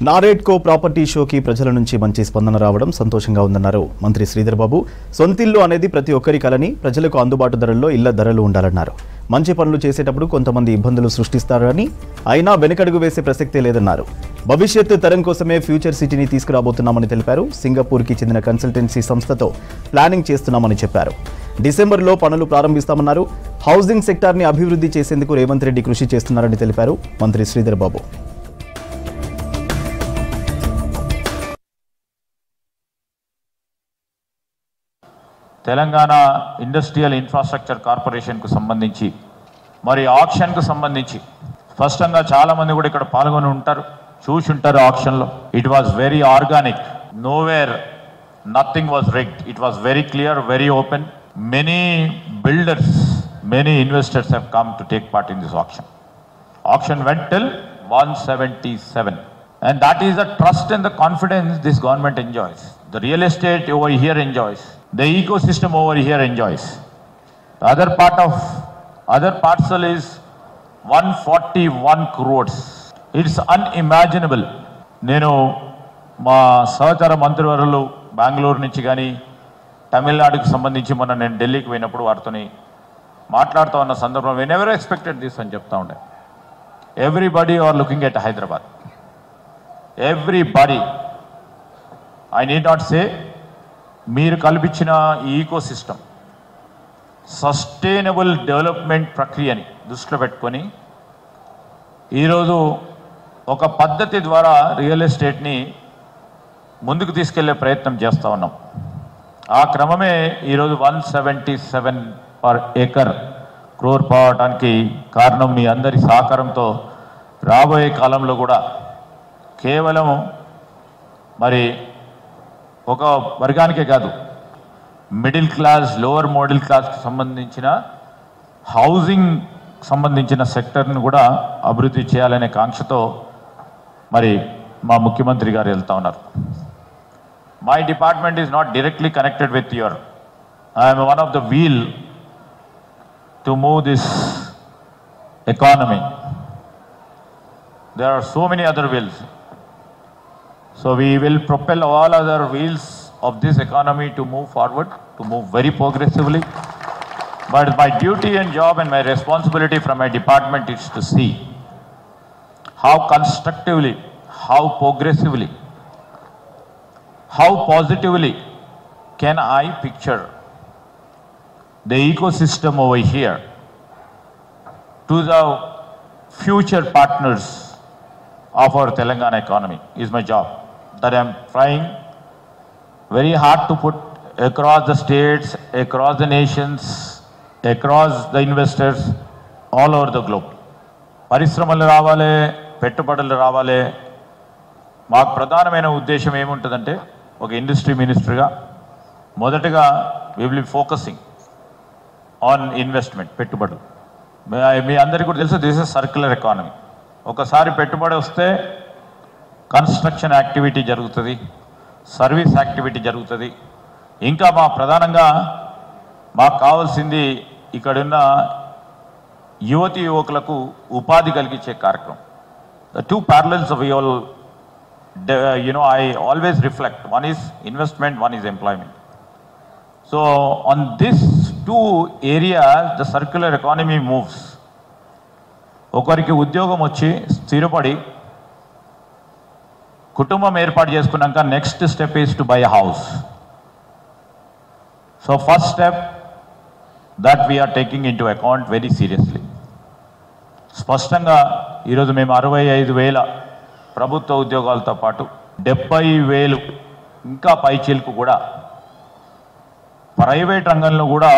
NAREDCO property షోకి ప్రజల నుంచి మంచి స్పందన రావడం సంతోషంగా ఉందన్నారు మంత్రి శ్రీధర్ బాబు. సొంతిల్లు అనేది ప్రతి ఒక్కరి కలని, ప్రజలకు అందుబాటు ధరల్లో ఇళ్ల ధరలు ఉండాలన్నారు. మంచి పనులు చేసేటప్పుడు కొంతమంది ఇబ్బందులు సృష్టిస్తారని, అయినా వెనకడుగు వేసే ప్రసక్తే లేదన్నారు. భవిష్యత్తు తరం కోసమే ఫ్యూచర్ సిటీని తీసుకురాబోతున్నామని తెలిపారు. సింగపూర్కి చెందిన కన్సల్టెన్సీ సంస్థతో ప్లానింగ్ చేస్తున్నామని చెప్పారు. డిసెంబర్లో పనులు ప్రారంభిస్తామన్నారు. హౌసింగ్ సెక్టార్ని అభివృద్ధి చేసేందుకు రేవంత్ రెడ్డి కృషి చేస్తున్నారని తెలిపారు మంత్రి శ్రీధర్ బాబు. తెలంగాణ ఇండస్ట్రియల్ ఇన్ఫ్రాస్ట్రక్చర్ కార్పొరేషన్కు సంబంధించి మరి ఆక్షన్కు సంబంధించి స్పష్టంగా చాలామంది కూడా ఇక్కడ పాల్గొని ఉంటారు, చూసి ఉంటారు. ఆక్షన్లో it was very organic, nowhere nothing was rigged. It was very clear, very open. Many builders, many investors have come to take part in this auction. Auction went till 177. And that is the trust and the confidence this government enjoys. The real estate over here enjoys. The ecosystem over here enjoys. The other parcel is 141 crores. It's unimaginable. నేను మా సహచర మంత్రివర్యులు బెంగళూరు నుంచి కానీ తమిళనాడుకు సంబంధించి మొన్న నేను ఢిల్లీకి పోయినప్పుడు వారితోని మాట్లాడుతూ ఉన్న సందర్భంలో we never expected this అని చెప్తా ఉండే. Everybody are looking at Hyderabad. Everybody. I need not say, మీరు కల్పించిన ఈ ఈకోసిస్టమ్ సస్టైనబుల్ డెవలప్మెంట్ ప్రక్రియని దృష్టిలో పెట్టుకొని ఈరోజు ఒక పద్ధతి ద్వారా రియల్ ఎస్టేట్ని ముందుకు తీసుకెళ్లే ప్రయత్నం చేస్తూ ఉన్నాం. ఆ క్రమమే ఈరోజు 177 per acre క్రోర్ పోవడానికి కారణం మీ అందరి సహకారంతో రాబోయే కాలంలో కూడా కేవలం మరి ఒక వర్గానికే కాదు, మిడిల్ క్లాస్, లోవర్ మిడిల్ క్లాస్కి సంబంధించిన హౌసింగ్ సంబంధించిన సెక్టర్ని కూడా అభివృద్ధి చేయాలనే కాంక్షతో మరి మా ముఖ్యమంత్రి గారు వెళ్తూ ఉన్నారు. My department is not directly connected with your, I'm one of the wheel to move this economy. There are so many other wheels. So we will propel all other wheels of this economy to move forward, to move very progressively. But my duty and job and my responsibility from my department is to see how constructively, how progressively, how positively can I picture the ecosystem over here to the future partners of our Telangana economy is my job. That I am trying very hard to put across the states, across the nations, across the investors all over the globe. పరిశ్రమలు రావాలి, పెట్టుబడులు రావాలి. మాకు ప్రధానమైన ఉద్దేశం ఏముంటుందంటే, ఒక industry మినిస్టర్గా మొదటగా we will be focusing on investment, పెట్టుబడులు. మీ అందరికీ కూడా తెలుసు, దిస్ ఇస్ సర్క్యులర్ ఎకానమీ. ఒకసారి పెట్టుబడి వస్తే కన్స్ట్రక్షన్ యాక్టివిటీ జరుగుతుంది, సర్వీస్ యాక్టివిటీ జరుగుతుంది. ఇంకా ప్రధానంగా మాకు కావాల్సింది ఇక్కడున్న యువతి యువకులకు ఉపాధి కలిగించే కార్యక్రమం. The two parallels of all, I always reflect. One is investment, one is employment. So on these two areas, the circular economy moves. ఒకరికి ఉద్యోగం వచ్చి స్థిరపడి కుటుంబం ఏర్పాటు చేసుకున్నాక next step is to buy a house. So first step that we're taking in to account very seriously. స్పష్టంగా ఈరోజు మేము 65,000 ప్రభుత్వ ఉద్యోగాలతో పాటు 70,000 ఇంకా పైచీలకు కూడా ప్రైవేట్ రంగంలో కూడా